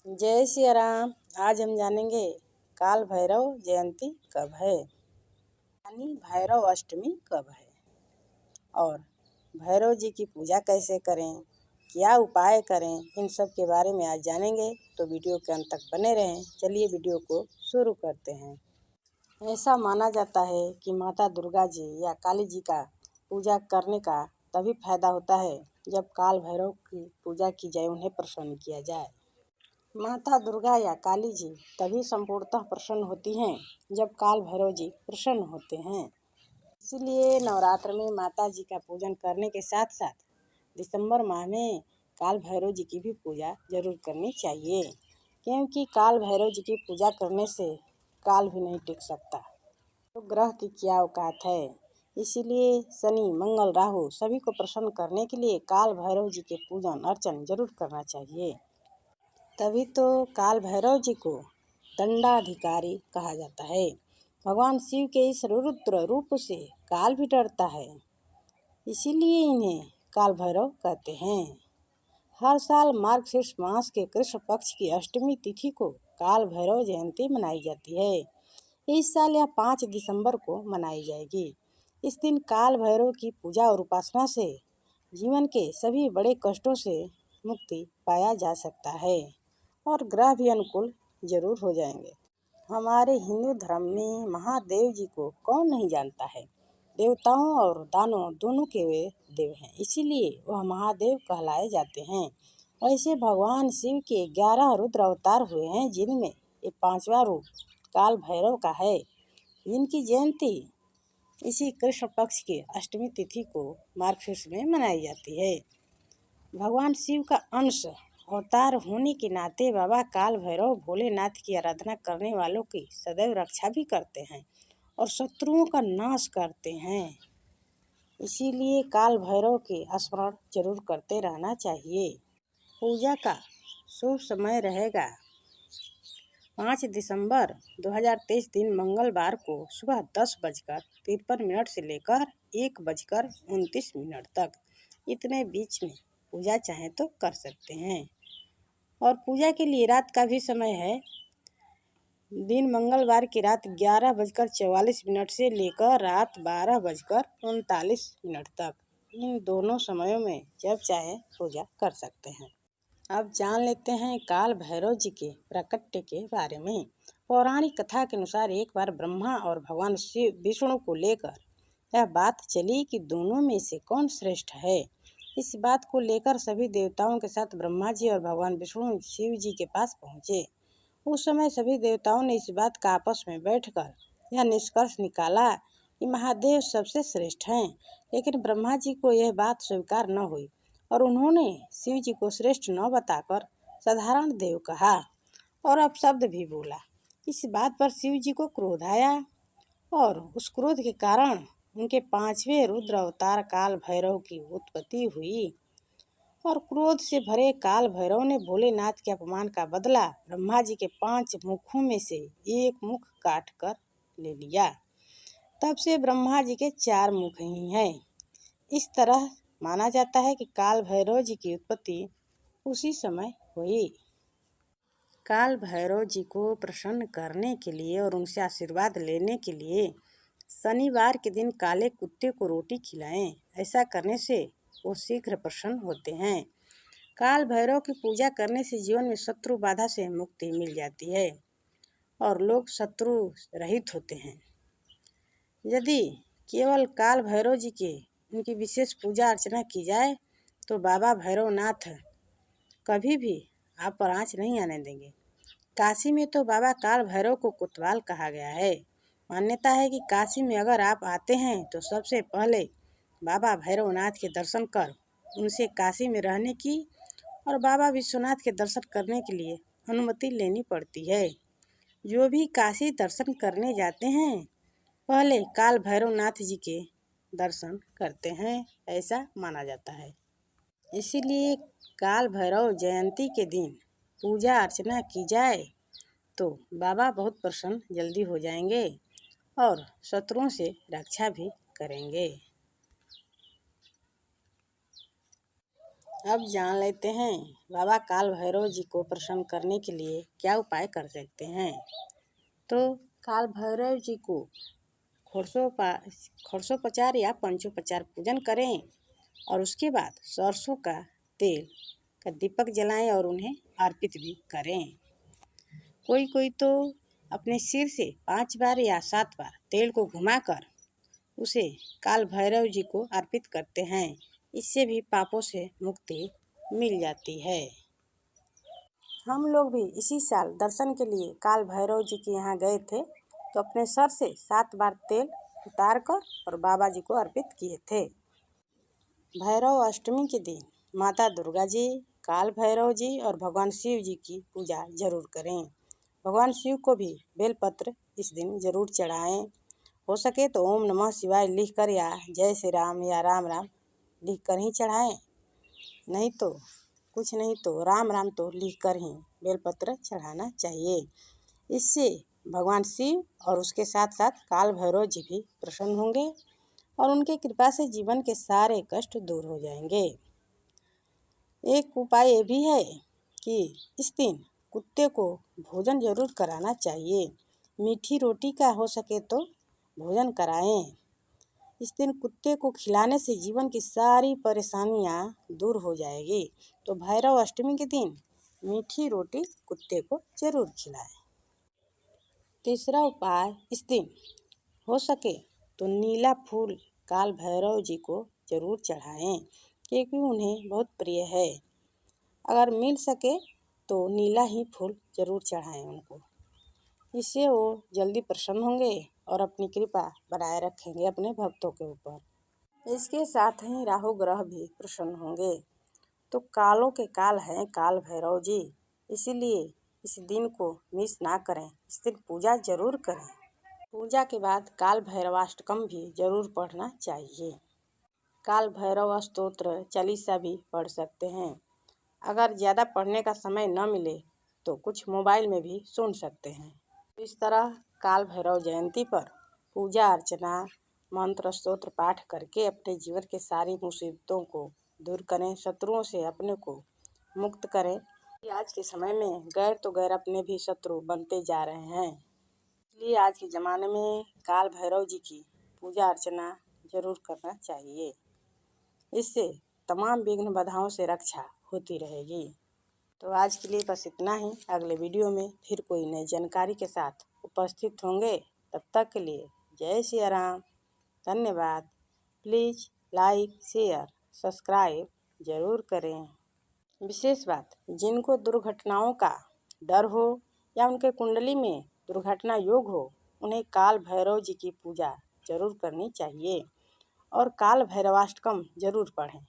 जय सिया राम। आज हम जानेंगे काल भैरव जयंती कब है, यानी भैरव अष्टमी कब है और भैरव जी की पूजा कैसे करें, क्या उपाय करें, इन सब के बारे में आज जानेंगे। तो वीडियो के अंत तक बने रहें। चलिए वीडियो को शुरू करते हैं। ऐसा माना जाता है कि माता दुर्गा जी या काली जी का पूजा करने का तभी फायदा होता है जब काल भैरव की पूजा की जाए, उन्हें प्रसन्न किया जाए। माता दुर्गा या काली जी तभी संपूर्णतः प्रसन्न होती हैं जब काल भैरव जी प्रसन्न होते हैं। इसलिए नवरात्र में माता जी का पूजन करने के साथ साथ दिसंबर माह में काल भैरव जी की भी पूजा जरूर करनी चाहिए, क्योंकि काल भैरव जी की पूजा करने से काल भी नहीं टिक सकता। तो ग्रह की क्या औकात है, इसीलिए शनि मंगल राहु सभी को प्रसन्न करने के लिए काल भैरव जी के पूजन अर्चन जरूर करना चाहिए। तभी तो काल भैरव जी को दंडाधिकारी कहा जाता है। भगवान शिव के इस रुद्र रूप से काल भी डरता है, इसीलिए इन्हें काल भैरव कहते हैं। हर साल मार्गशीर्ष मास के कृष्ण पक्ष की अष्टमी तिथि को काल भैरव जयंती मनाई जाती है। इस साल यह 5 दिसंबर को मनाई जाएगी। इस दिन काल भैरव की पूजा और उपासना से जीवन के सभी बड़े कष्टों से मुक्ति पाया जा सकता है और ग्रह भी अनुकूल जरूर हो जाएंगे। हमारे हिंदू धर्म में महादेव जी को कौन नहीं जानता है। देवताओं और दानवों दोनों के वे देव हैं, इसीलिए वह महादेव कहलाए जाते हैं। वैसे भगवान शिव के 11 रुद्र अवतार हुए हैं, जिनमें ये 5वां रूप काल भैरव का है। इनकी जयंती इसी कृष्ण पक्ष की अष्टमी तिथि को मार्गशीर्ष में मनाई जाती है। भगवान शिव का अंश अवतार होने के नाते बाबा काल भैरव भोलेनाथ की आराधना करने वालों की सदैव रक्षा भी करते हैं और शत्रुओं का नाश करते हैं। इसीलिए काल भैरव के स्मरण जरूर करते रहना चाहिए। पूजा का शुभ समय रहेगा 5 दिसंबर 2023 दिन मंगलवार को सुबह 10:53 से लेकर 1:29 तक। इतने बीच में पूजा चाहे तो कर सकते हैं। और पूजा के लिए रात का भी समय है। दिन मंगलवार की रात 11:44 से लेकर रात 12:39 तक। इन दोनों समयों में जब चाहे पूजा कर सकते हैं। अब जान लेते हैं काल भैरव जी के प्राकट्य के बारे में। पौराणिक कथा के अनुसार एक बार ब्रह्मा और भगवान शिव विष्णु को लेकर यह बात चली कि दोनों में से कौन श्रेष्ठ है। इस बात को लेकर सभी देवताओं के साथ ब्रह्मा जी और भगवान विष्णु शिव जी के पास पहुँचे। उस समय सभी देवताओं ने इस बात का आपस में बैठकर यह निष्कर्ष निकाला कि महादेव सबसे श्रेष्ठ हैं। लेकिन ब्रह्मा जी को यह बात स्वीकार न हुई और उन्होंने शिव जी को श्रेष्ठ न बताकर साधारण देव कहा और अपशब्द भी बोला। इस बात पर शिव जी को क्रोध आया और उस क्रोध के कारण उनके 5वें रुद्र अवतार काल भैरव की उत्पत्ति हुई। और क्रोध से भरे काल भैरव ने भोलेनाथ के अपमान का बदला ब्रह्मा जी के 5 मुखों में से एक मुख काट कर ले लिया। तब से ब्रह्मा जी के 4 मुख ही हैं। इस तरह माना जाता है कि काल भैरव जी की उत्पत्ति उसी समय हुई। काल भैरव जी को प्रसन्न करने के लिए और उनसे आशीर्वाद लेने के लिए शनिवार के दिन काले कुत्ते को रोटी खिलाएं। ऐसा करने से वो शीघ्र प्रसन्न होते हैं। काल भैरव की पूजा करने से जीवन में शत्रु बाधा से मुक्ति मिल जाती है और लोग शत्रु रहित होते हैं। यदि केवल काल भैरव जी के उनकी विशेष पूजा अर्चना की जाए तो बाबा भैरवनाथ कभी भी आप पर आँच नहीं आने देंगे। काशी में तो बाबा काल भैरव को कोतवाल कहा गया है। मान्यता है कि काशी में अगर आप आते हैं तो सबसे पहले बाबा भैरवनाथ के दर्शन कर उनसे काशी में रहने की और बाबा विश्वनाथ के दर्शन करने के लिए अनुमति लेनी पड़ती है। जो भी काशी दर्शन करने जाते हैं पहले काल भैरवनाथ जी के दर्शन करते हैं, ऐसा माना जाता है। इसीलिए काल भैरव जयंती के दिन पूजा अर्चना की जाए तो बाबा बहुत प्रसन्न जल्दी हो जाएंगे और शत्रुओं से रक्षा भी करेंगे। अब जान लेते हैं बाबा काल भैरव जी को प्रसन्न करने के लिए क्या उपाय कर सकते हैं। तो काल भैरव जी को खरसोपचार या पंचोपचार पूजन करें और उसके बाद सरसों का तेल का दीपक जलाएं और उन्हें अर्पित भी करें। कोई कोई तो अपने सिर से 5 बार या 7 बार तेल को घुमाकर उसे काल भैरव जी को अर्पित करते हैं। इससे भी पापों से मुक्ति मिल जाती है। हम लोग भी इसी साल दर्शन के लिए काल भैरव जी के यहाँ गए थे, तो अपने सर से 7 बार तेल उतार कर और बाबा जी को अर्पित किए थे। भैरव अष्टमी के दिन माता दुर्गा जी, काल भैरव जी और भगवान शिव जी की पूजा जरूर करें। भगवान शिव को भी बेलपत्र इस दिन जरूर चढ़ाएं। हो सके तो ओम नमः शिवाय लिख कर या जय श्री राम या राम राम लिख कर ही चढ़ाएं। नहीं तो कुछ नहीं तो राम राम तो लिख कर ही बेलपत्र चढ़ाना चाहिए। इससे भगवान शिव और उसके साथ साथ काल भैरव जी भी प्रसन्न होंगे और उनके कृपा से जीवन के सारे कष्ट दूर हो जाएंगे। एक उपाय ये भी है कि इस दिन कुत्ते को भोजन जरूर कराना चाहिए। मीठी रोटी का हो सके तो भोजन कराएं। इस दिन कुत्ते को खिलाने से जीवन की सारी परेशानियां दूर हो जाएगी। तो भैरव अष्टमी के दिन मीठी रोटी कुत्ते को जरूर खिलाएं। तीसरा उपाय, इस दिन हो सके तो नीला फूल काल भैरव जी को जरूर चढ़ाएं, क्योंकि उन्हें बहुत प्रिय है। अगर मिल सके तो नीला ही फूल जरूर चढ़ाएं उनको। इससे वो जल्दी प्रसन्न होंगे और अपनी कृपा बनाए रखेंगे अपने भक्तों के ऊपर। इसके साथ ही राहु ग्रह भी प्रसन्न होंगे। तो कालों के काल हैं काल भैरव जी, इसीलिए इस दिन को मिस ना करें। इस दिन पूजा जरूर करें। पूजा के बाद काल भैरवाष्टकम भी जरूर पढ़ना चाहिए। काल भैरव स्तोत्र चालीसा भी पढ़ सकते हैं। अगर ज़्यादा पढ़ने का समय न मिले तो कुछ मोबाइल में भी सुन सकते हैं। इस तरह काल भैरव जयंती पर पूजा अर्चना मंत्र स्तोत्र पाठ करके अपने जीवन के सारी मुसीबतों को दूर करें, शत्रुओं से अपने को मुक्त करें। आज के समय में गैर तो गैर अपने भी शत्रु बनते जा रहे हैं, इसलिए आज के ज़माने में काल भैरव जी की पूजा अर्चना जरूर करना चाहिए। इससे तमाम विघ्न बाधाओं से रक्षा होती रहेगी। तो आज के लिए बस इतना ही। अगले वीडियो में फिर कोई नई जानकारी के साथ उपस्थित होंगे। तब तक के लिए जय श्री राम, धन्यवाद। प्लीज़ लाइक शेयर सब्सक्राइब जरूर करें। विशेष बात, जिनको दुर्घटनाओं का डर हो या उनके कुंडली में दुर्घटना योग हो, उन्हें काल भैरव जी की पूजा जरूर करनी चाहिए और काल भैरवाष्टकम जरूर पढ़ें।